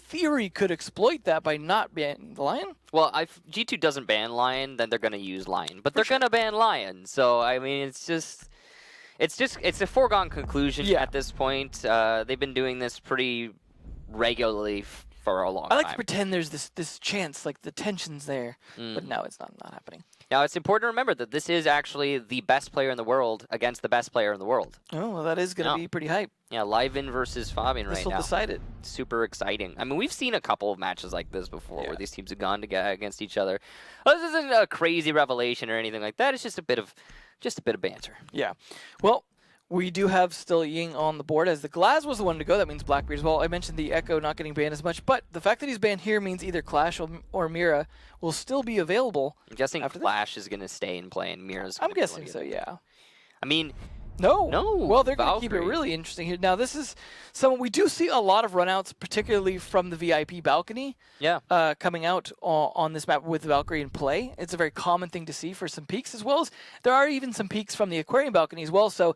theory, could exploit that by not banning the Lion. Well, if G2 doesn't ban Lion, then they're going to use Lion. But they're going to ban Lion. So, I mean, it's a foregone conclusion at this point. They've been doing this pretty regularly for a long time. I like to pretend there's this chance, like the tension's there, but now it's not happening. Now, it's important to remember that this is actually the best player in the world against the best player in the world. Oh, well, that is going to be pretty hype. Yeah, Liven versus Fabian right now. This will decide it. Super exciting. I mean, we've seen a couple of matches like this before where these teams have gone against each other. Well, this isn't a crazy revelation or anything like that. It's just a bit of banter. Yeah. Well, we do have still Ying on the board, as the Glaz was the one to go. That means Blackbeard as well. I mentioned the Echo not getting banned as much, but the fact that he's banned here means either Clash or Mira will still be available. I'm guessing Clash is going to stay in play and Mira's I'm guessing so, yeah. I mean... No. Well, they're going to keep it really interesting here. Now, this is someone we do see a lot of runouts, particularly from the VIP balcony. Yeah. Coming out on this map with Valkyrie in play. It's a very common thing to see for some peaks, as well as there are even some peaks from the Aquarium balcony as well. So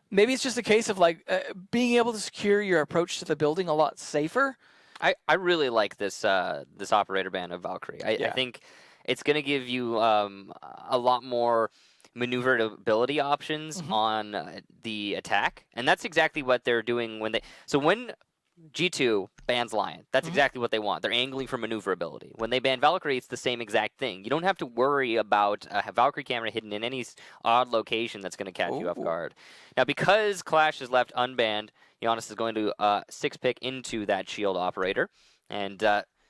maybe it's just a case of like being able to secure your approach to the building a lot safer. I really like this this operator ban of Valkyrie. I think it's going to give you a lot more maneuverability options on the attack, and that's exactly what they're doing when G2 bans Lion. That's exactly what they want. They're angling for maneuverability. When they ban Valkyrie, it's the same exact thing. You don't have to worry about a Valkyrie camera hidden in any odd location that's going to catch you off guard. Now, because Clash is left unbanned, Giannis is going to 6-pick into that shield operator, and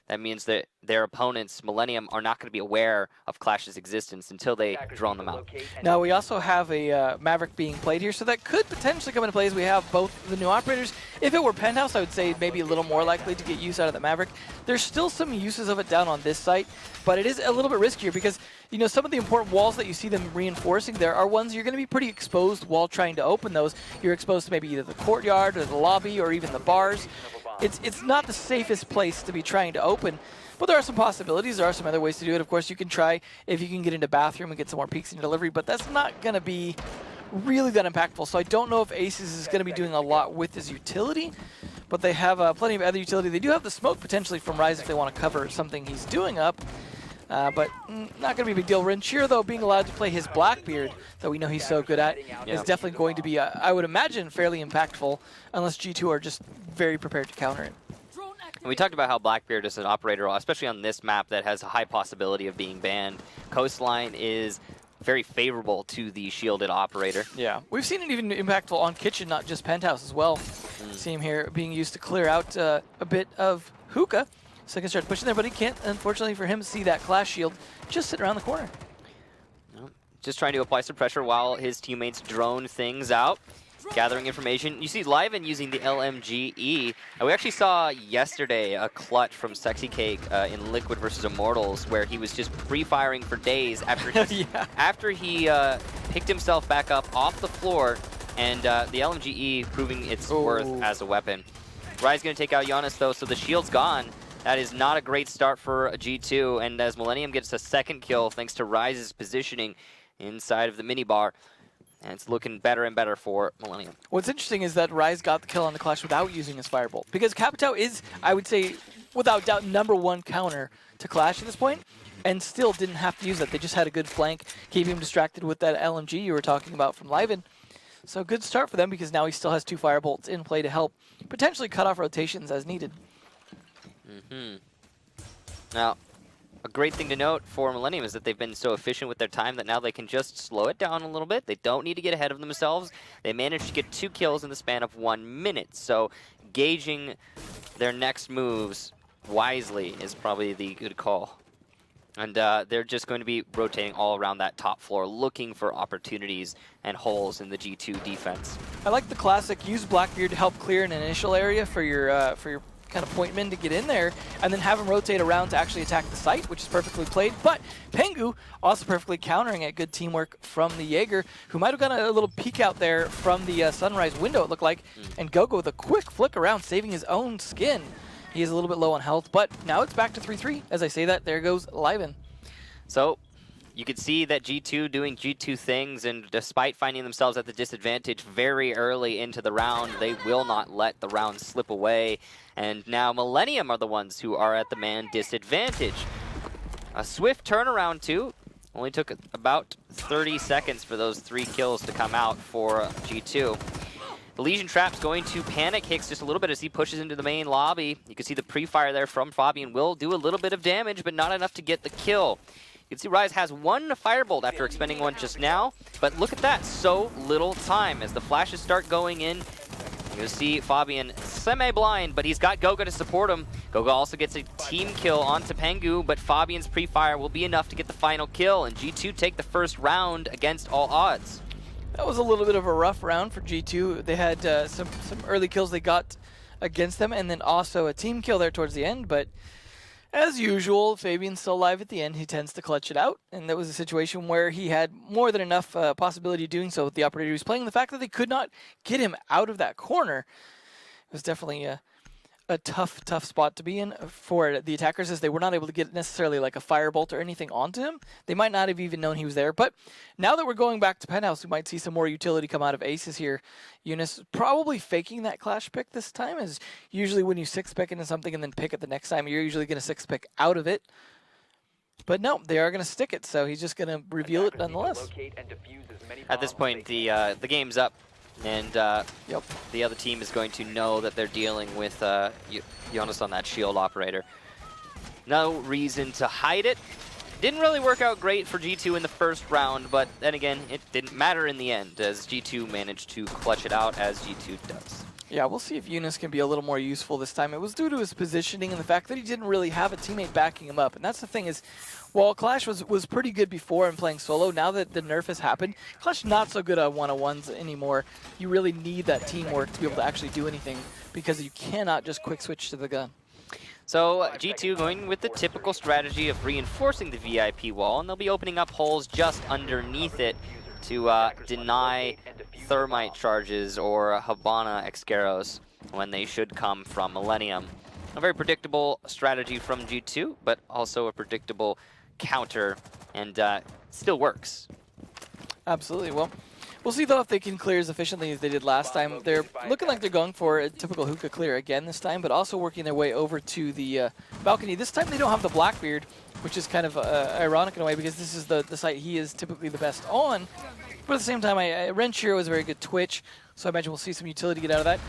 that means that their opponents, Millenium, are not going to be aware of Clash's existence until they drone them out. Now, we also have a Maverick being played here, so that could potentially come into play as we have both the new operators. If it were Penthouse, I would say maybe a little more likely to get use out of the Maverick. There's still some uses of it down on this site, but it is a little bit riskier because, you know, some of the important walls that you see them reinforcing there are ones you're going to be pretty exposed while trying to open those. You're exposed to maybe either the courtyard or the lobby or even the bars. It's not the safest place to be trying to open, but there are some possibilities. There are some other ways to do it. Of course, you can try if you can get into bathroom and get some more peaks in delivery, but that's not going to be really that impactful. So I don't know if Aces is going to be doing a lot with his utility, but they have plenty of other utility. They do have the smoke potentially from Ryze if they want to cover something he's doing up. But not going to be a big deal. Renchir, though, being allowed to play his Blackbeard, that we know he's so good at, is definitely going to be, I would imagine, fairly impactful, unless G2 are just very prepared to counter it. And we talked about how Blackbeard is an operator, especially on this map that has a high possibility of being banned. Coastline is very favorable to the shielded operator. Yeah, we've seen it even impactful on Kitchen, not just Penthouse as well. See him here being used to clear out a bit of hookah. So he can start pushing there, but he can't, unfortunately for him, see that Clash shield just sit around the corner. No, just trying to apply some pressure while his teammates drone things out, gathering information. You see Liven using the LMGE. We actually saw yesterday a clutch from Sexy Cake in Liquid versus Immortals, where he was just pre-firing for days after he picked himself back up off the floor, and the LMGE proving its worth as a weapon. Ryze going to take out Giannis, though, so the shield's gone. That is not a great start for G2, and as Millenium gets a second kill thanks to Ryze's positioning inside of the minibar, and it's looking better and better for Millenium. What's interesting is that Ryze got the kill on the Clash without using his Firebolt, because Capitao is, I would say, without doubt, #1 counter to Clash at this point, and still didn't have to use that. They just had a good flank, keeping him distracted with that LMG you were talking about from Liven. So good start for them, because now he still has 2 Firebolts in play to help potentially cut off rotations as needed. Now, a great thing to note for Millenium is that they've been so efficient with their time that now they can just slow it down a little bit. They don't need to get ahead of themselves. They managed to get 2 kills in the span of 1 minute. So gauging their next moves wisely is probably the good call. And they're just going to be rotating all around that top floor, looking for opportunities and holes in the G2 defense. I like the classic, use Blackbeard to help clear an initial area for your kind of point men to get in there, and then have him rotate around to actually attack the site, which is perfectly played. But Pengu also perfectly countering it. Good teamwork from the Jaeger, who might have gotten a little peek out there from the Sunrise window, it looked like, and Gogo with a quick flick around, saving his own skin. He is a little bit low on health, but now it's back to 3-3. As I say that, there goes Liven. So you could see that G2 doing G2 things, and despite finding themselves at the disadvantage very early into the round, they will not let the round slip away. And now Millenium are the ones who are at the man disadvantage. A swift turnaround too. Only took about 30 seconds for those 3 kills to come out for G2. The Legion Trap's going to panic Hicks just a little bit as he pushes into the main lobby. You can see the pre-fire there from Fabian will do a little bit of damage, but not enough to get the kill. You can see Rise has 1 firebolt after expending 1 just now, but look at that, so little time. As the flashes start going in, you'll see Fabian semi-blind, but he's got Goga to support him. Goga also gets a team kill onto Pengu, but Fabian's pre-fire will be enough to get the final kill, and G2 take the first round against all odds. That was a little bit of a rough round for G2. They had some early kills they got against them, and then also a team kill there towards the end, but as usual, Fabian's still alive at the end. He tends to clutch it out, and that was a situation where he had more than enough possibility of doing so with the operator he was playing. The fact that they could not get him out of that corner was definitely a tough spot to be in for the attackers, as they were not able to get necessarily like a firebolt or anything onto him. They might not have even known he was there, but now that we're going back to Penthouse, we might see some more utility come out of Aces here. Eunice probably faking that clash pick this time, as usually when you 6-pick into something and then pick it the next time, you're usually going to 6-pick out of it. But no, they are going to stick it, so he's just going to reveal it nonetheless. At this point, the game's up. And the other team is going to know that they're dealing with Jonas on that shield operator. No reason to hide it. Didn't really work out great for G2 in the first round, but then again, it didn't matter in the end, as G2 managed to clutch it out, as G2 does. Yeah, we'll see if Eunice can be a little more useful this time. It was due to his positioning and the fact that he didn't really have a teammate backing him up. And that's the thing is, while Clash was pretty good before in playing solo, now that the nerf has happened, Clash not so good at one-on-ones anymore. You really need that teamwork to be able to actually do anything, because you cannot just quick switch to the gun. So G2 going with the typical strategy of reinforcing the VIP wall, and they'll be opening up holes just underneath it to deny thermite charges or Habana Excaros when they should come from Millenium. A very predictable strategy from G2, but also a predictable counter, and still works. Absolutely. Well, we'll see though if they can clear as efficiently as they did last time. They're looking like they're going for a typical hookah clear again this time, but also working their way over to the balcony. This time they don't have the Blackbeard, which is kind of ironic in a way, because this is the site he is typically the best on. But at the same time, Renshiro is a very good Twitch, so I imagine we'll see some utility get out of that.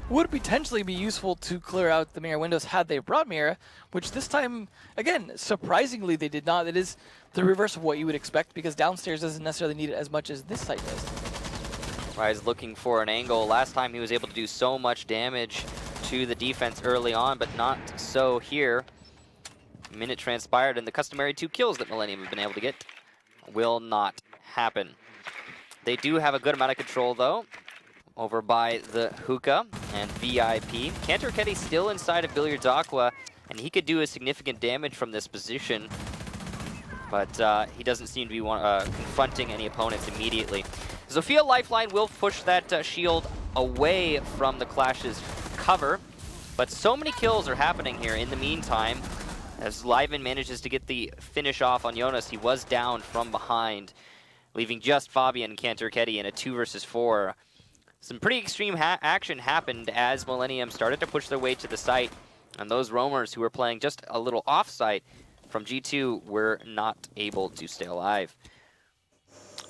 Would potentially be useful to clear out the Mira windows had they brought Mira, which this time, again, surprisingly they did not. It is the reverse of what you would expect, because downstairs doesn't necessarily need it as much as this site does. Rise looking for an angle. Last time he was able to do so much damage to the defense early on, but not so here. A minute transpired, and the customary 2 kills that Millenium have been able to get will not happen. They do have a good amount of control, though, over by the hookah and VIP. Cantor Ketty still inside of Billiards Aqua, and he could do a significant damage from this position, but he doesn't seem to be confronting any opponents immediately. Zofia Lifeline will push that shield away from the Clash's cover, but so many kills are happening here in the meantime. As Liven manages to get the finish off on Jonas, he was down from behind, leaving just Fabian and Cantor Ketty in a 2 versus 4. Some pretty extreme action happened as Millenium started to push their way to the site, and those roamers who were playing just a little off-site from G2 were not able to stay alive.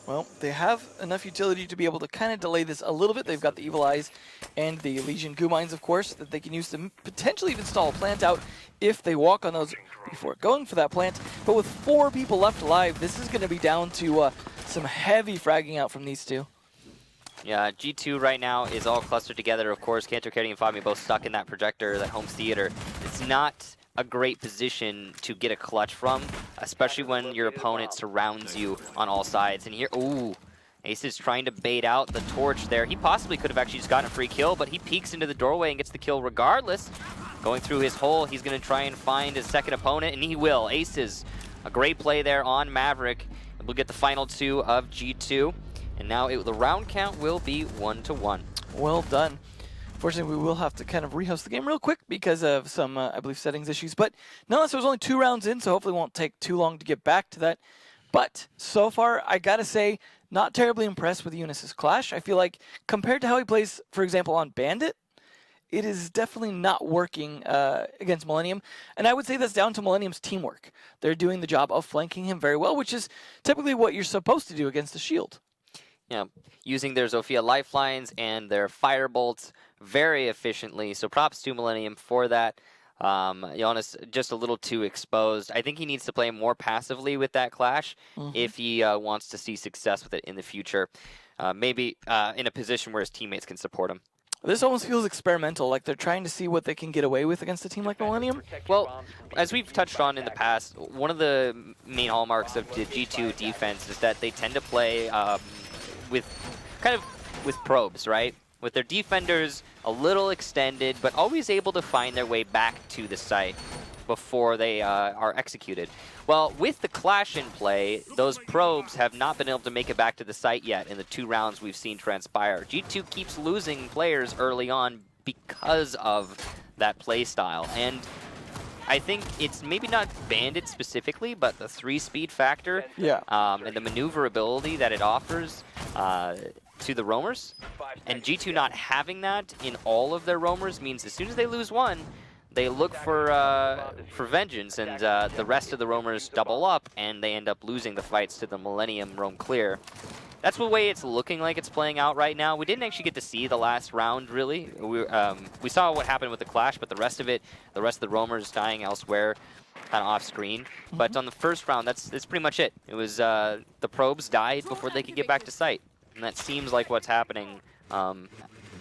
Well, they have enough utility to be able to kind of delay this a little bit. They've got the Evil Eyes and the Legion Goo Mines, of course, that they can use to potentially even stall a plant out if they walk on those before going for that plant. But with 4 people left alive, this is going to be down to some heavy fragging out from these two. Yeah, G2 right now is all clustered together. Of course, Cantor Ketty and Fabian both stuck in that projector, that home theater. It's not a great position to get a clutch from, especially when your opponent surrounds you on all sides. And here, ooh, Ace is trying to bait out the torch there. He possibly could have actually just gotten a free kill, but he peeks into the doorway and gets the kill regardless. Going through his hole, he's going to try and find his second opponent, and he will. Aces, a great play there on Maverick. And we'll get the final 2 of G2. And now the round count will be 1-1. Well done. Fortunately, we will have to kind of rehost the game real quick because of some, I believe, settings issues. But nonetheless, there was only 2 rounds in, so hopefully it won't take too long to get back to that. But so far, I gotta say, not terribly impressed with Eunice's Clash. I feel like compared to how he plays, for example, on Bandit, it is definitely not working against Millenium. And I would say that's down to Millenium's teamwork. They're doing the job of flanking him very well, which is typically what you're supposed to do against the shield. Yeah, using their Zofia lifelines and their firebolts very efficiently. So props to Millenium for that. Jonas just a little too exposed. I think he needs to play more passively with that Clash if he wants to see success with it in the future. Maybe in a position where his teammates can support him. This almost feels experimental, like they're trying to see what they can get away with against a team like Millenium. Well, as we've touched on in the past, one of the main hallmarks of the G2 defense is that they tend to play with probes, right? With their defenders a little extended, but always able to find their way back to the site before they are executed. Well, with the Clash in play, those probes have not been able to make it back to the site yet in the 2 rounds we've seen transpire. G2 keeps losing players early on because of that play style. And I think it's maybe not Bandit specifically, but the 3-speed factor and the maneuverability that it offers to the roamers. And G2 not having that in all of their roamers means as soon as they lose one, they look for vengeance, and the rest of the roamers double up, and they end up losing the fights to the Millenium roam clear. That's the way it's looking like it's playing out right now. We didn't actually get to see the last round, really. We saw what happened with the Clash, but the rest of the roamers dying elsewhere, kind of off screen. But on the first round, that's pretty much it. It was the probes died before they could get back to site, and that seems like what's happening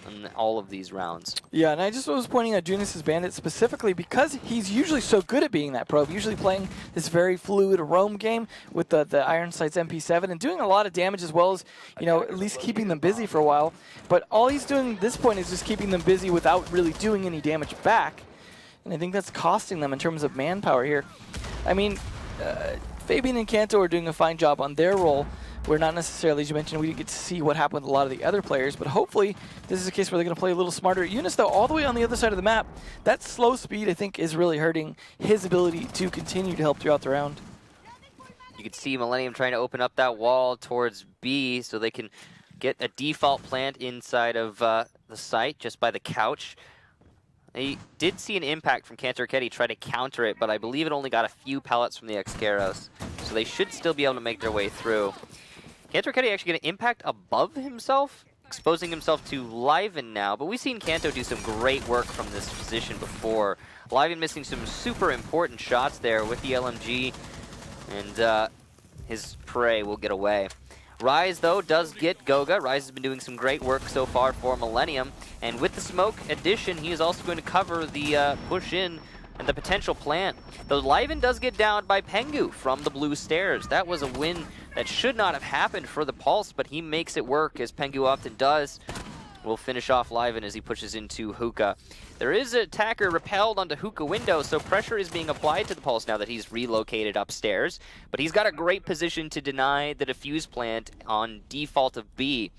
in all of these rounds. Yeah, and I just was pointing at Junus's Bandit specifically because he's usually so good at being that probe, usually playing this very fluid roam game with the Iron Sights MP7 and doing a lot of damage as well as, you know, at least keeping them busy for a while. But all he's doing at this point is just keeping them busy without really doing any damage back. And I think that's costing them in terms of manpower here. I mean, Fabian and Kanto are doing a fine job on their role. We're not necessarily, as you mentioned, we didn't get to see what happened with a lot of the other players, but hopefully this is a case where they're going to play a little smarter. Eunice, though, all the way on the other side of the map, that slow speed, I think, is really hurting his ability to continue to help throughout the round. You can see Millenium trying to open up that wall towards B so they can get a default plant inside of the site just by the couch. They did see an impact from Cantor try to counter it, but I believe it only got a few pellets from the Excaros, so they should still be able to make their way through. Cantor actually get an impact above himself, exposing himself to Liven now, but we've seen Kanto do some great work from this position before. Liven missing some super important shots there with the LMG, and his prey will get away. Rise, though, does get Goga. Rise has been doing some great work so far for Millenium, and with the smoke addition, he is also going to cover the push in and the potential plant. Though Liven does get downed by Pengu from the blue stairs. That was a win that should not have happened for the Pulse, but he makes it work, as Pengu often does. We'll finish off Liven as he pushes into Hookah. There is an attacker repelled onto Hookah window, so pressure is being applied to the Pulse now that he's relocated upstairs. But he's got a great position to deny the defuse plant on default of B.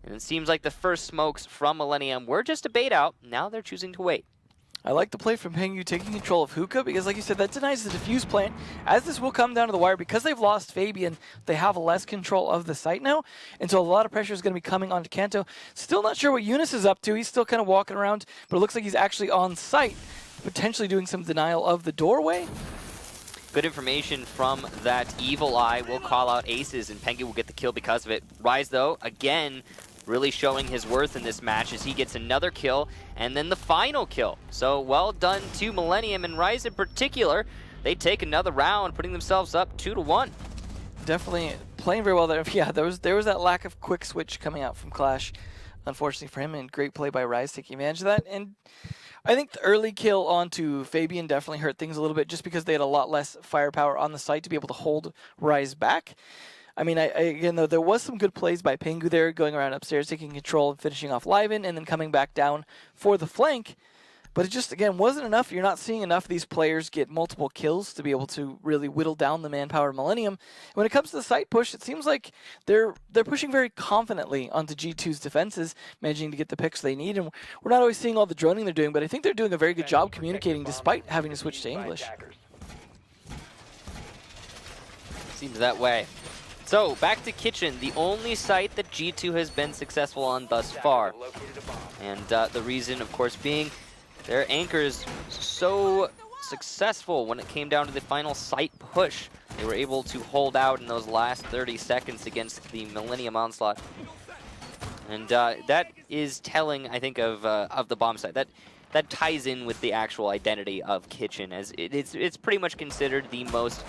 And it seems like the first smokes from Millenium were just a bait out. Now they're choosing to wait. I like the play from Pengu taking control of Hookah because, like you said, that denies the defuse plant. As this will come down to the wire, because they've lost Fabian, they have less control of the site now. And so a lot of pressure is going to be coming onto Kanto. Still not sure what Eunice is up to. He's still kind of walking around, but it looks like he's actually on site, potentially doing some denial of the doorway. Good information from that evil eye. Will call out aces, and Pengu will get the kill because of it. Rise, though, again, really showing his worth in this match as he gets another kill and then the final kill. So well done to Millenium, and Rise in particular. They take another round, putting themselves up 2-1. Definitely playing very well there. Yeah, there was that lack of quick switch coming out from Clash, unfortunately for him, and great play by Rise taking advantage of that. And I think the early kill onto Fabian definitely hurt things a little bit just because they had a lot less firepower on the site to be able to hold Rise back. I mean, again, though, there was some good plays by Pengu there, going around upstairs, taking control and finishing off Liven, and then coming back down for the flank. But it just, again, wasn't enough. You're not seeing enough of these players get multiple kills to be able to really whittle down the manpower of Millenium. When it comes to the site push, it seems like they're pushing very confidently onto G2's defenses, managing to get the picks they need. And we're not always seeing all the droning they're doing, but I think they're doing a very good job communicating despite having to switch to English. Seems that way. So, back to Kitchen, the only site that G2 has been successful on thus far. And the reason, of course, being their anchors so successful when it came down to the final site push. They were able to hold out in those last 30 seconds against the Millennium Onslaught. And that is telling, I think, of the bomb site. That ties in with the actual identity of Kitchen, as it's pretty much considered the most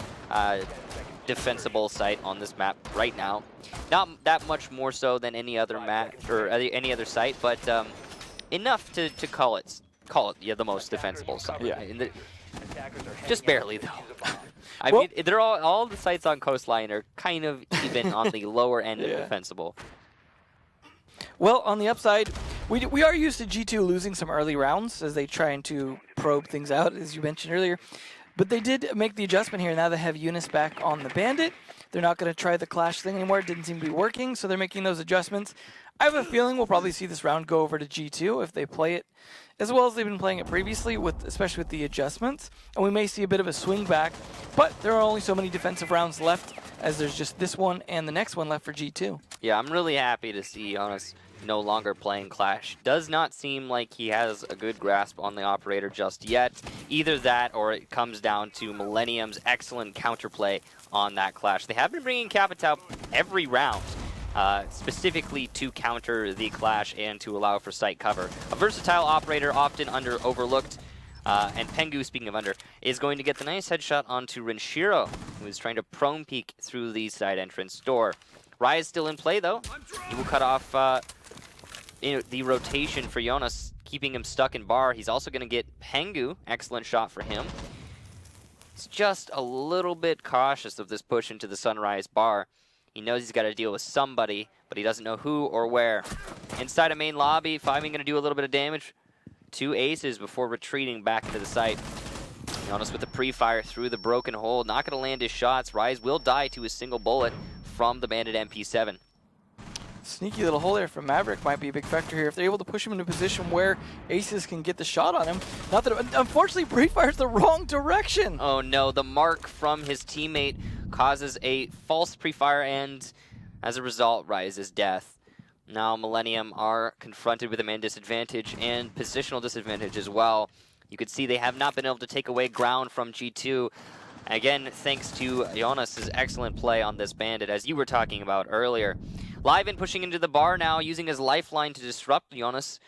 defensible site on this map right now. Not that much more so than any other map or any other site, but enough to call it the most defensible site. Yeah. Just barely though. I mean, they're all the sites on Coastline are kind of even on the lower end of defensible. Well, on the upside, we are used to G2 losing some early rounds as they trying to probe things out, as you mentioned earlier. But they did make the adjustment here. Now they have Eunice back on the Bandit. They're not going to try the Clash thing anymore. It didn't seem to be working, so they're making those adjustments. I have a feeling we'll probably see this round go over to G2 if they play it as well as they've been playing it previously, especially with the adjustments. And we may see a bit of a swing back, but there are only so many defensive rounds left, as there's just this one and the next one left for G2. Yeah, I'm really happy to see Jonas no longer playing Clash. Does not seem like he has a good grasp on the operator just yet. Either that or it comes down to Millennium's excellent counterplay on that Clash. They have been bringing Capitao every round, specifically to counter the Clash and to allow for site cover. A versatile operator, often overlooked, and Pengu, speaking of under, is going to get the nice headshot onto Renshiro, who is trying to prone peek through the side entrance door. Rai is still in play, though. He will cut off the rotation for Jonas, keeping him stuck in bar. He's also going to get Pengu. Excellent shot for him. He's just a little bit cautious of this push into the Sunrise bar. He knows he's got to deal with somebody, but he doesn't know who or where. Inside a main lobby, Fiving going to do a little bit of damage. 2 aces before retreating back into the site. Jonas with the pre-fire through the broken hole. Not going to land his shots. Rise will die to a single bullet from the Bandit MP7. Sneaky little hole there from Maverick might be a big factor here. If they're able to push him into a position where aces can get the shot on him. Not that, unfortunately, pre-fires the wrong direction. Oh no, the mark from his teammate causes a false pre-fire, and as a result, Rise's death. Now Millennium are confronted with a man disadvantage and positional disadvantage as well. You could see they have not been able to take away ground from G2. Again, thanks to Jonas' excellent play on this Bandit, as you were talking about earlier. Liven pushing into the bar now, using his lifeline to disrupt Jonas.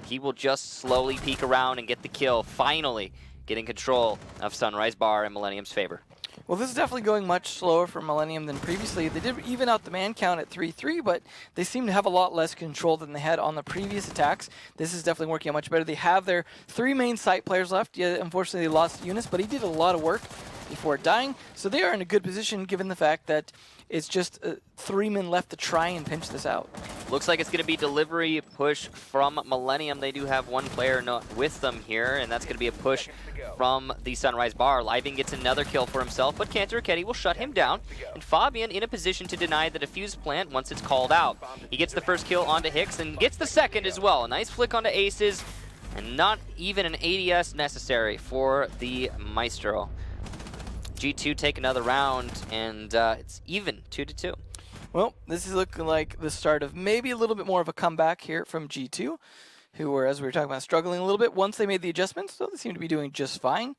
He will just slowly peek around and get the kill, finally getting control of Sunrise Bar in Millennium's favor. Well, this is definitely going much slower for Millennium than previously. They did even out the man count at 3-3, but they seem to have a lot less control than they had on the previous attacks. This is definitely working out much better. They have their 3 main site players left. Yeah, unfortunately, they lost Eunice, but he did a lot of work before dying. So they are in a good position given the fact that it's just 3 men left to try and pinch this out. Looks like it's going to be delivery push from Millennium. They do have one player not with them here, and that's going to be a push from the Sunrise Bar. Liven gets another kill for himself, but Cantor Raketti will shut him down, and Fabian in a position to deny the defuse plant once it's called out. He gets the first kill onto Hicks and gets the second as well. A nice flick onto Aces, and not even an ADS necessary for the Maestro. G2 take another round, and it's even 2-2. Well, this is looking like the start of maybe a little bit more of a comeback here from G2, who were, as we were talking about, struggling a little bit once they made the adjustments, so they seem to be doing just fine.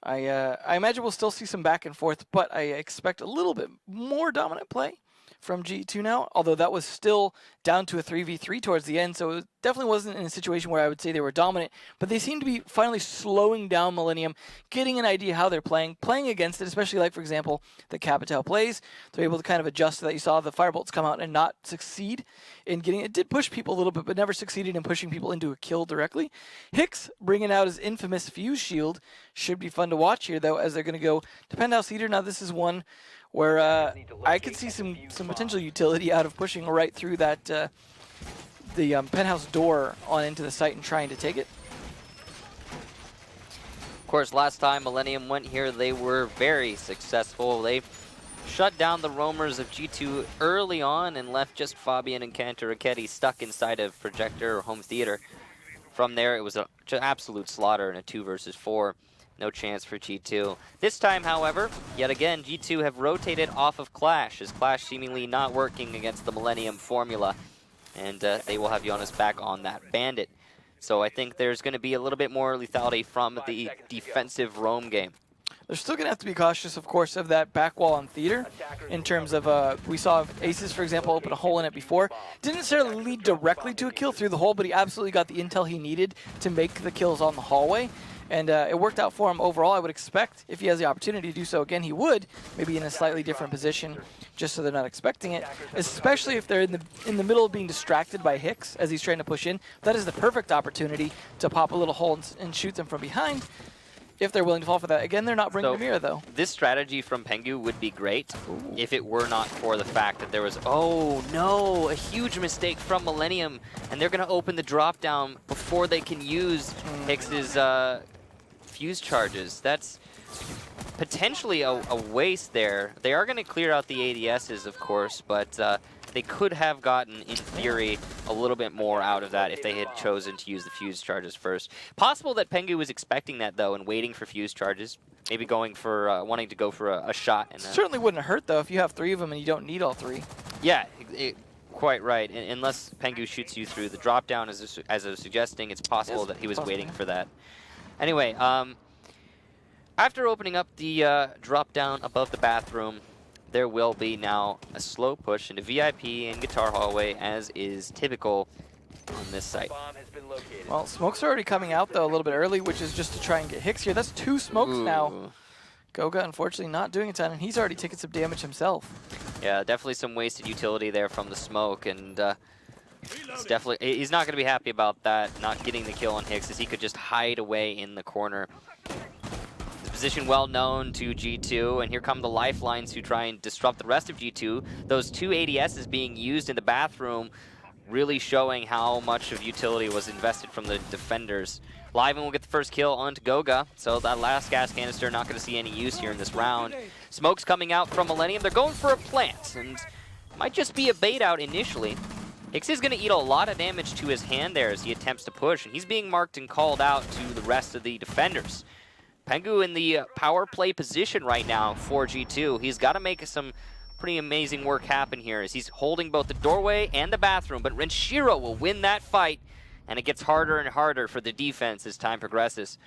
I imagine we'll still see some back and forth, but I expect a little bit more dominant play from G2 now, although that was still down to a 3v3 towards the end, so it definitely wasn't in a situation where I would say they were dominant, but they seem to be finally slowing down Millennium, getting an idea how they're playing against it, especially like, for example, the Capitao plays. They're able to kind of adjust to that. You saw the Firebolts come out and not succeed in getting it. Did push people a little bit, but never succeeded in pushing people into a kill directly. Hicks bringing out his infamous Fuse Shield. Should be fun to watch here, though, as they're going to go to Penthouse Eater. Now, this is one where I could see some potential utility out of pushing right through that the penthouse door on into the site and trying to take it. Of course, last time Millennium went here, they were very successful. They shut down the roamers of G2 early on and left just Fabian and Cantor Raketti stuck inside of Projector or Home Theater. From there, it was an absolute slaughter in a 2 versus 4. No chance for G2. This time, however, yet again, G2 have rotated off of Clash, as Clash seemingly not working against the Millenium formula. And they will have Jonas back on that Bandit. So I think there's going to be a little bit more lethality from the defensive roam game. They're still going to have to be cautious, of course, of that back wall on Theater in terms of, we saw Aces, for example, open a hole in it before. Didn't necessarily lead directly to a kill through the hole, but he absolutely got the intel he needed to make the kills on the hallway. And it worked out for him overall. I would expect if he has the opportunity to do so again, he would, maybe in a slightly different position, just so they're not expecting it. Especially if they're in the middle of being distracted by Hicks as he's trying to push in. That is the perfect opportunity to pop a little hole and shoot them from behind, if they're willing to fall for that. Again, they're not bringing the mirror, though. This strategy from Pengu would be great if it were not for the fact that there was, oh no, a huge mistake from Millenium, and they're going to open the drop down before they can use Hicks's fuse charges. That's potentially a waste there. They are going to clear out the ADSs, of course, but they could have gotten, in theory, a little bit more out of that if they had chosen to use the fuse charges first. Possible that Pengu was expecting that, though, and waiting for fuse charges. Maybe going for, wanting to go for a shot. And certainly wouldn't hurt, though, if you have 3 of them and you don't need all 3. Yeah, quite right. Unless Pengu shoots you through the drop down, as I was suggesting, it's possible that he was waiting for that. Anyway, after opening up the drop down above the bathroom, there will be now a slow push into VIP and Guitar Hallway, as is typical on this site. Well, smokes are already coming out, though, a little bit early, which is just to try and get Hicks here. That's 2 smokes now. Goga, unfortunately, not doing a ton, and he's already taken some damage himself. Yeah, definitely some wasted utility there from the smoke, and he's not going to be happy about that, not getting the kill on Hicks, as he could just hide away in the corner. Position well known to G2, and here come the lifelines who try and disrupt the rest of G2. Those 2 ADSs being used in the bathroom, really showing how much of utility was invested from the defenders. Liven will get the first kill onto Goga, so that last gas canister not going to see any use here in this round. Smoke's coming out from Millenium. They're going for a plant, and might just be a bait out initially. Hicks is going to eat a lot of damage to his hand there as he attempts to push, and he's being marked and called out to the rest of the defenders. Pengu in the power play position right now for G2. He's got to make some pretty amazing work happen here as he's holding both the doorway and the bathroom, but Renshiro will win that fight, and it gets harder and harder for the defense as time progresses.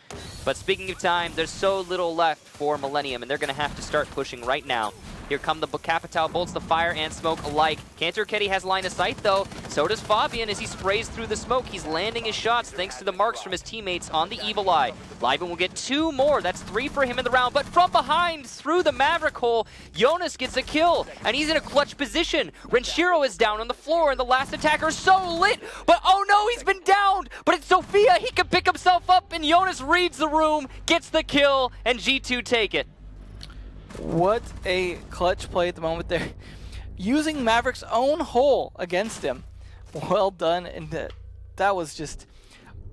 But speaking of time, there's so little left for Millenium, and they're going to have to start pushing right now. Here come the Capital bolts, the fire and smoke alike. Cantor has line of sight, though. So does Fabian as he sprays through the smoke. He's landing his shots thanks to the marks from his teammates on the Evil Eye. Liven will get 2 more. That's 3 for him in the round. But from behind, through the Maverick hole, Jonas gets a kill, and he's in a clutch position. Renshiro is down on the floor, and the last attacker is so lit. But oh no, he's been downed. But it's Sophia. He can pick himself up, and Jonas reads the room, gets the kill, and G2 take it. What a clutch play at the moment there. Using Maverick's own hole against him. Well done. And that was just,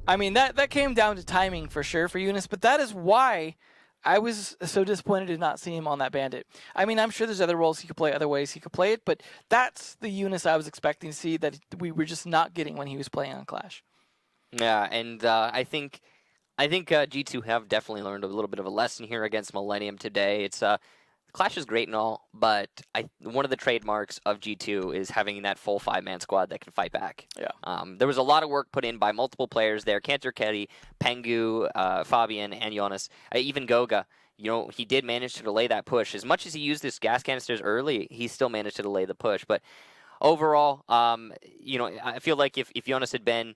I mean, that came down to timing for sure for Eunice, but that is why I was so disappointed to not see him on that Bandit. I mean, I'm sure there's other roles he could play, other ways he could play it, but that's the Eunice I was expecting to see that we were just not getting when he was playing on Clash. Yeah, and I think G2 have definitely learned a little bit of a lesson here against Millenium today. It's Clash is great and all, but one of the trademarks of G2 is having that full 5-man squad that can fight back. Yeah. There was a lot of work put in by multiple players there. Cantor, Pengu, Fabian, and Jonas, even Goga. You know, he did manage to delay that push. As much as he used his gas canisters early, he still managed to delay the push. But overall, you know, I feel like if Jonas had been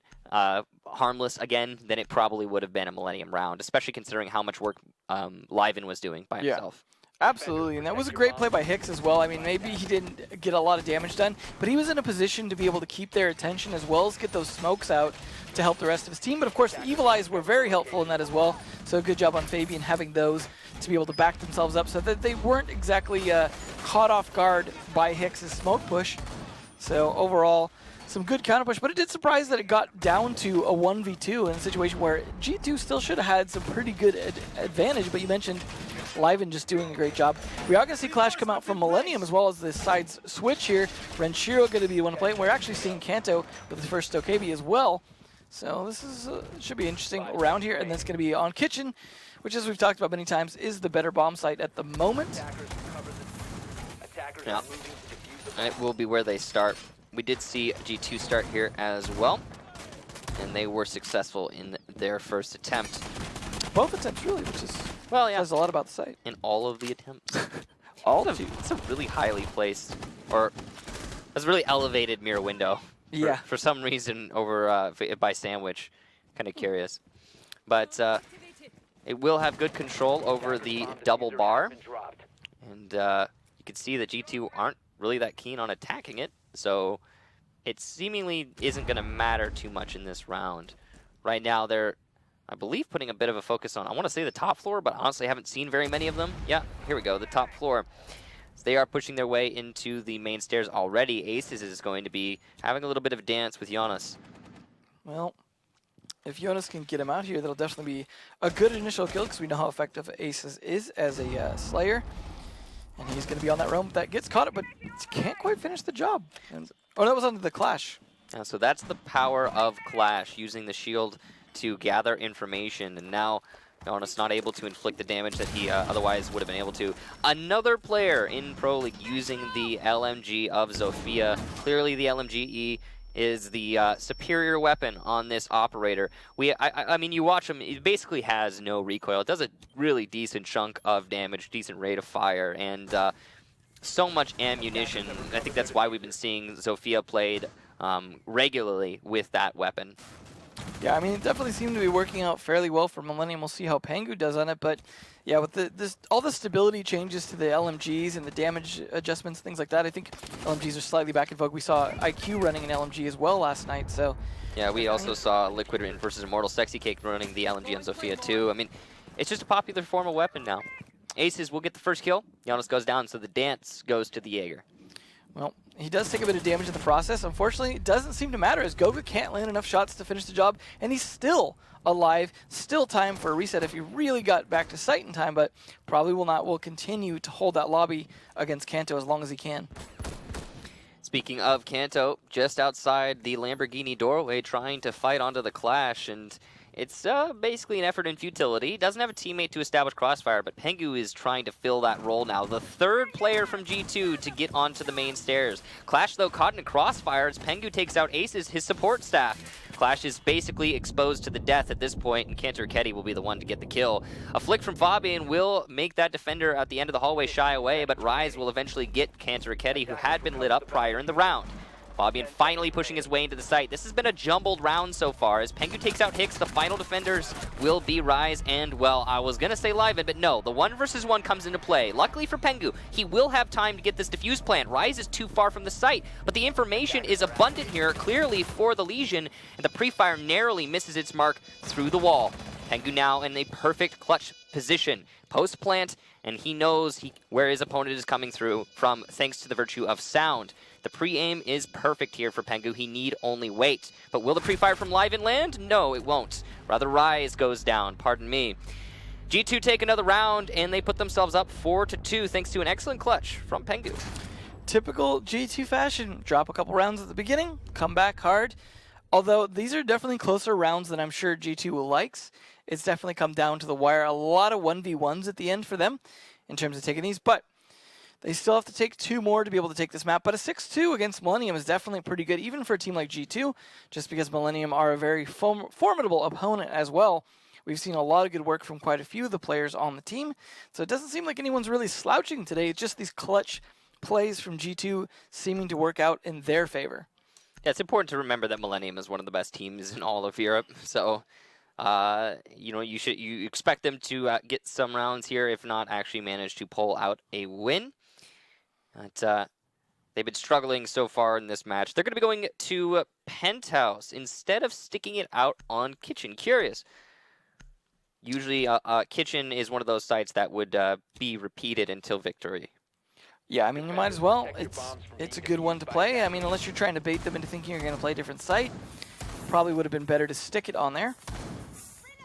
harmless again, then it probably would have been a Millenium round, especially considering how much work Liven was doing by himself. Absolutely, and that was a great play by Hicks as well. I mean, maybe he didn't get a lot of damage done, but he was in a position to be able to keep their attention as well as get those smokes out to help the rest of his team. But of course, the Evil Eyes were very helpful in that as well. So good job on Fabian having those to be able to back themselves up so that they weren't exactly caught off guard by Hicks' smoke push. So overall, some good counter push, but it did surprise that it got down to a 1v2 in a situation where G2 still should have had some pretty good advantage, but you mentioned Liven just doing a great job. We are going to see Clash come out from Millenium as well as the sides switch here. Renshiro going to be the one to play, and we're actually seeing Kanto with his first Stokebi as well. So this is should be interesting around here, and then it's going to be on Kitchen which, as we've talked about many times, is the better bomb site at the moment. Yeah. And it will be where they start. We did see G2 start here as well, and they were successful in their first attempt. Both attempts, really, which is says a lot about the site. In all of the attempts. All of you. It's a really highly placed, or it's a really elevated mirror window. Yeah. For some reason over by Sandwich. Kind of curious. But it will have good control over the double bar. And you can see that G2 aren't really that keen on attacking it. So it seemingly isn't going to matter too much in this round. Right now they're, I believe, putting a bit of a focus on, I want to say the top floor, but honestly I haven't seen very many of them. Yeah, here we go, the top floor. So they are pushing their way into the main stairs already. Aces is going to be having a little bit of a dance with Giannis. Well, if Jonas can get him out here, that'll definitely be a good initial kill, because we know how effective Aces is as a Slayer. And he's going to be on that roam. That gets caught up, but can't quite finish the job. And, oh, that was under the Clash. Yeah, so that's the power of Clash, using the shield to gather information. And now Jonas not able to inflict the damage that he otherwise would have been able to. Another player in Pro League using the LMG of Zofia. Clearly the LMGE is the superior weapon on this operator. I mean, you watch him, it basically has no recoil. It does a really decent chunk of damage, decent rate of fire, and so much ammunition. I think that's why we've been seeing Zofia played regularly with that weapon. Yeah, I mean, it definitely seemed to be working out fairly well for Millenium. We'll see how Pangu does on it, but yeah, with all the stability changes to the LMGs and the damage adjustments, things like that, I think LMGs are slightly back in vogue. We saw IQ running an LMG as well last night, so... Yeah, we also saw Liquid versus Immortal Sexy Cake running the LMG on Zofia too. I mean, it's just a popular form of weapon now. Aces will get the first kill. Giannis goes down, so the dance goes to the Jaeger. Well, he does take a bit of damage in the process. Unfortunately, it doesn't seem to matter, as Goga can't land enough shots to finish the job, and he's still alive. Still time for a reset if he really got back to sight in time, but probably will not. Will continue to hold that lobby against Kanto as long as he can. Speaking of Kanto, just outside the Lamborghini doorway, trying to fight onto the Clash, and it's basically an effort in futility. He doesn't have a teammate to establish Crossfire, but Pengu is trying to fill that role now. The third player from G2 to get onto the main stairs. Clash, though, caught in a Crossfire as Pengu takes out Aces, his support staff. Clash is basically exposed to the death at this point, and Cantor Ketty will be the one to get the kill. A flick from Fabian will make that defender at the end of the hallway shy away, but Rise will eventually get Cantor Ketty, who had been lit up prior in the round. Fabian finally pushing his way into the site. This has been a jumbled round so far. As Pengu takes out Hicks, the final defenders will be Rise and, well, I was going to say Liven, but no, the 1 versus 1 comes into play. Luckily for Pengu, he will have time to get this defuse plant. Rise is too far from the site, but the information is abundant here, clearly for the Legion, and the pre-fire narrowly misses its mark through the wall. Pengu now in a perfect clutch position. Post-plant, and he knows where his opponent is coming through from, thanks to the virtue of sound. The pre-aim is perfect here for Pengu. He need only wait. But will the pre-fire from Liven land? No, it won't. Rather, Rise goes down. Pardon me. G2 take another round, and they put themselves up 4-2 thanks to an excellent clutch from Pengu. Typical G2 fashion. Drop a couple rounds at the beginning, come back hard. Although these are definitely closer rounds than I'm sure G2 likes. It's definitely come down to the wire. A lot of 1v1s at the end for them in terms of taking these, but they still have to take 2 more to be able to take this map, but a 6-2 against Millenium is definitely pretty good, even for a team like G2, just because Millenium are a very formidable opponent as well. We've seen a lot of good work from quite a few of the players on the team, so it doesn't seem like anyone's really slouching today. It's just these clutch plays from G2 seeming to work out in their favor. Yeah, it's important to remember that Millenium is one of the best teams in all of Europe, so you know, you expect them to get some rounds here, if not actually manage to pull out a win. But they've been struggling so far in this match. They're going to be going to Penthouse instead of sticking it out on Kitchen. Curious. Usually Kitchen is one of those sites that would be repeated until victory. Yeah, I mean, you might as well. It's a good one to play. I mean, unless you're trying to bait them into thinking you're going to play a different site, probably would have been better to stick it on there.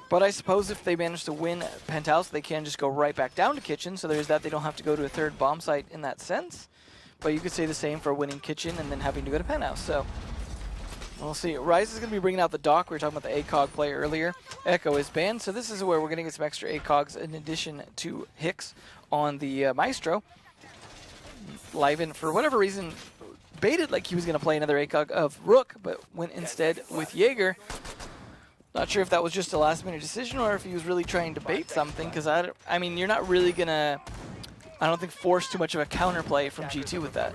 But I suppose if they manage to win Penthouse, they can just go right back down to Kitchen, so there's that. They don't have to go to a third bomb site in that sense. But you could say the same for winning Kitchen and then having to go to Penthouse. So We'll see. Rise is going to be bringing out the dock. We were talking about the ACOG play earlier. Echo is banned, so this is where we're going to get some extra ACOGs in addition to Hicks on the Maestro. Liven, for whatever reason, baited like he was going to play another ACOG of Rook, but went instead with Jaeger. Not sure if that was just a last-minute decision or if he was really trying to bait something, because I mean, you're not really going to, I don't think, force too much of a counterplay from G2 with that.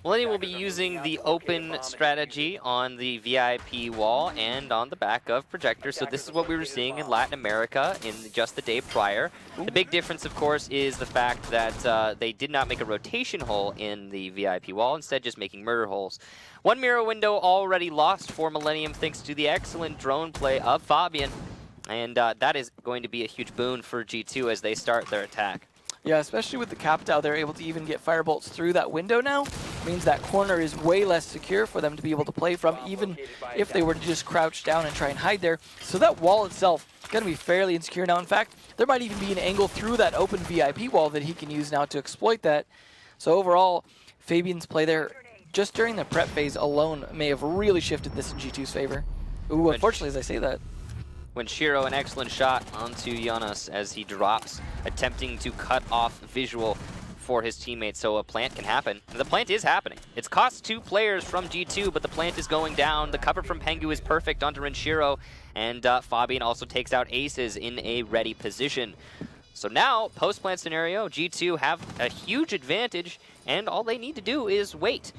Millennium will be using the open strategy on the VIP wall and on the back of projectors. So this is what we were seeing in Latin America in just the day prior. The big difference, of course, is the fact that they did not make a rotation hole in the VIP wall, instead just making murder holes. One mirror window already lost for Millennium thanks to the excellent drone play of Fabian. And that is going to be a huge boon for G2 as they start their attack. Yeah, especially with the Capitao, they're able to even get firebolts through that window now. Means that corner is way less secure for them to be able to play from, even if they were to just crouch down and try and hide there. So that wall itself is going to be fairly insecure now. In fact, there might even be an angle through that open VIP wall that he can use now to exploit that. So overall, Fabian's play there, just during the prep phase alone, may have really shifted this in G2's favor. Ooh, unfortunately, as I say that. When Shiro, an excellent shot onto Jonas as he drops, attempting to cut off visual for his teammates so a plant can happen. And the plant is happening. It's cost 2 players from G2, but the plant is going down. The cover from Pengu is perfect onto Renshiro, and Fabian also takes out Aces in a ready position. So now, post-plant scenario, G2 have a huge advantage, and all they need to do is wait.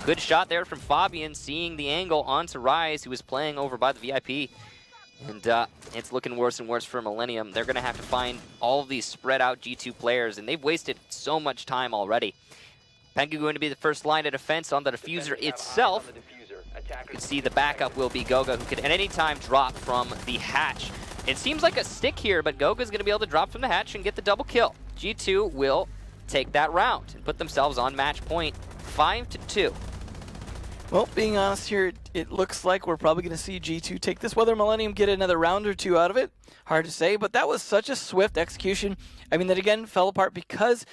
Good shot there from Fabian, seeing the angle onto Rise, who was playing over by the VIP. And it's looking worse and worse for Millennium. They're going to have to find all of these spread out G2 players, and they've wasted so much time already. Pengu going to be the first line of defense on the diffuser itself. You can see the backup will be Goga, who could at any time drop from the hatch. It seems like a stick here, but Goga's going to be able to drop from the hatch and get the double kill. G2 will take that round and put themselves on match point, 5-2. Well, being honest here, it looks like we're probably going to see G2 take this. Whether Millennium get another round or two out of it, hard to say, but that was such a swift execution. I mean, that again fell apart because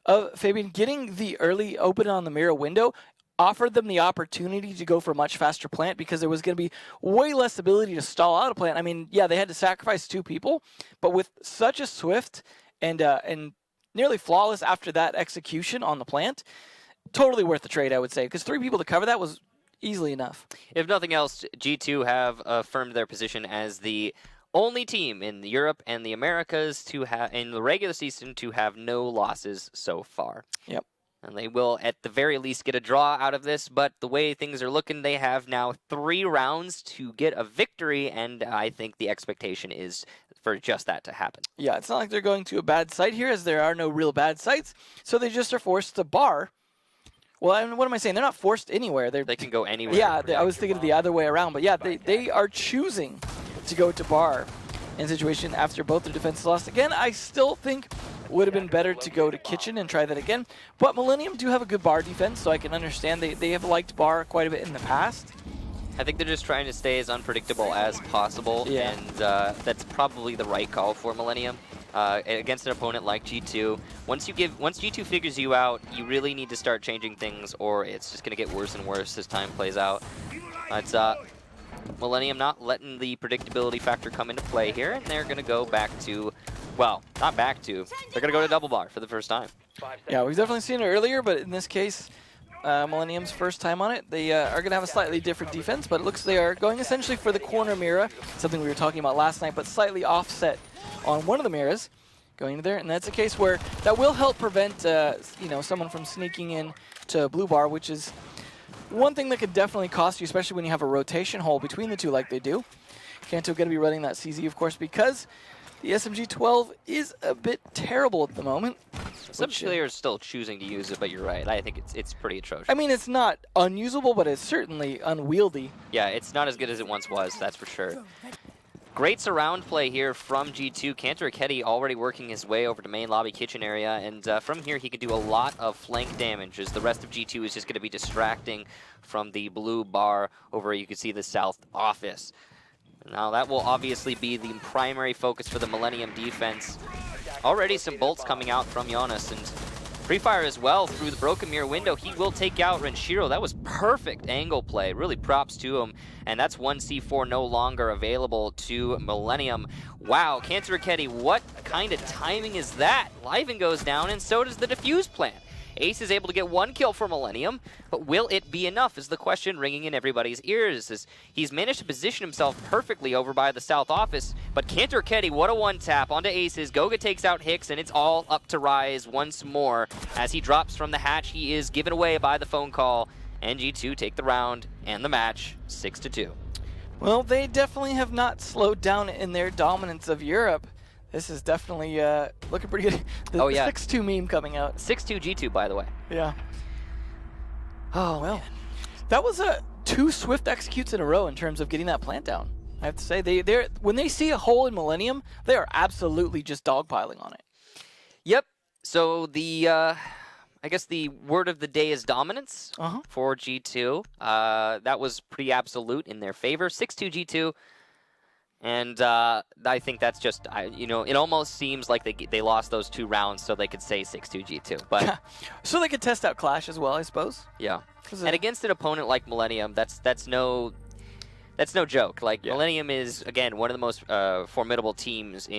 of Fabian getting the early open on the mirror window, offered them the opportunity to go for a much faster plant because there was going to be way less ability to stall out a plant. I mean, yeah, they had to sacrifice 2 people, but with such a swift and nearly flawless after that execution on the plant, totally worth the trade, I would say, because 3 people to cover that was easily enough. If nothing else, G2 have affirmed their position as the only team in Europe and the Americas to have, in the regular season, to have no losses so far. Yep. And they will, at the very least, get a draw out of this, but the way things are looking, they have now 3 rounds to get a victory, and I think the expectation is for just that to happen. Yeah, it's not like they're going to a bad site here, as there are no real bad sites, so they just are forced to bar. Well, I mean, what am I saying? They're not forced anywhere. They can go anywhere. Yeah, I was thinking the other way around. But yeah, they are choosing to go to bar in a situation after both their defenses lost. Again, I still think would have been better to go to kitchen and try that again. But Millennium do have a good bar defense, so I can understand they have liked bar quite a bit in the past. I think they're just trying to stay as unpredictable as possible, and that's probably the right call for Millennium. Against an opponent like G2, once G2 figures you out, you really need to start changing things, or it's just going to get worse and worse as time plays out. It's Millennium not letting the predictability factor come into play here, and they're going to go back to, well, not back to, they're going to go to double bar for the first time. Yeah, we've definitely seen it earlier, but in this case, Millennium's first time on it. They are going to have a slightly different defense, but it looks they are going essentially for the corner mirror, something we were talking about last night, but slightly offset on one of the mirrors going into there. And that's a case where that will help prevent someone from sneaking in to blue bar, which is one thing that could definitely cost you, especially when you have a rotation hole between the two like they do. Kanto going to be running that CZ, of course, because the SMG-12 is a bit terrible at the moment. Some players still choosing to use it, but you're right. I think it's pretty atrocious. I mean, it's not unusable, but it's certainly unwieldy. Yeah, it's not as good as it once was, that's for sure. Great surround play here from G2. Cantor Akedi already working his way over to main lobby kitchen area, and from here he can do a lot of flank damage as the rest of G2 is just going to be distracting from the blue bar over, you can see the south office. Now that will obviously be the primary focus for the Millennium defense. Already some bolts coming out from Jonas, and Free Fire as well through the broken mirror window. He will take out Renshiro. That was perfect angle play. Really props to him. And that's 1C4 no longer available to Millenium. Wow, Cancer Raketti, what kind of timing is that? Liven goes down, and so does the defuse plant. Ace is able to get 1 kill for Millenium, but will it be enough is the question ringing in everybody's ears. As he's managed to position himself perfectly over by the south office, but Cantor Raketti, what a one-tap onto Aces. Goga takes out Hicks, and it's all up to Rise once more. As he drops from the hatch, he is given away by the phone call, and G2 take the round and the match 6-2. Well, they definitely have not slowed down in their dominance of Europe. This is definitely looking pretty good. The 6-2 meme coming out. 6-2 G2, by the way. Yeah. Oh, well. Man. That was 2 swift executes in a row in terms of getting that plant down. I have to say, they're when they see a hole in Millenium, they are absolutely just dogpiling on it. Yep. So the, I guess the word of the day is dominance for G2. That was pretty absolute in their favor. 6-2 G2. And I think that's just, you know, it almost seems like they lost those 2 rounds so they could say 6-2 G2. But so they could test out Clash as well, I suppose. Yeah. And against an opponent like Millenium, that's no joke. Like Millenium is, again, one of the most formidable teams in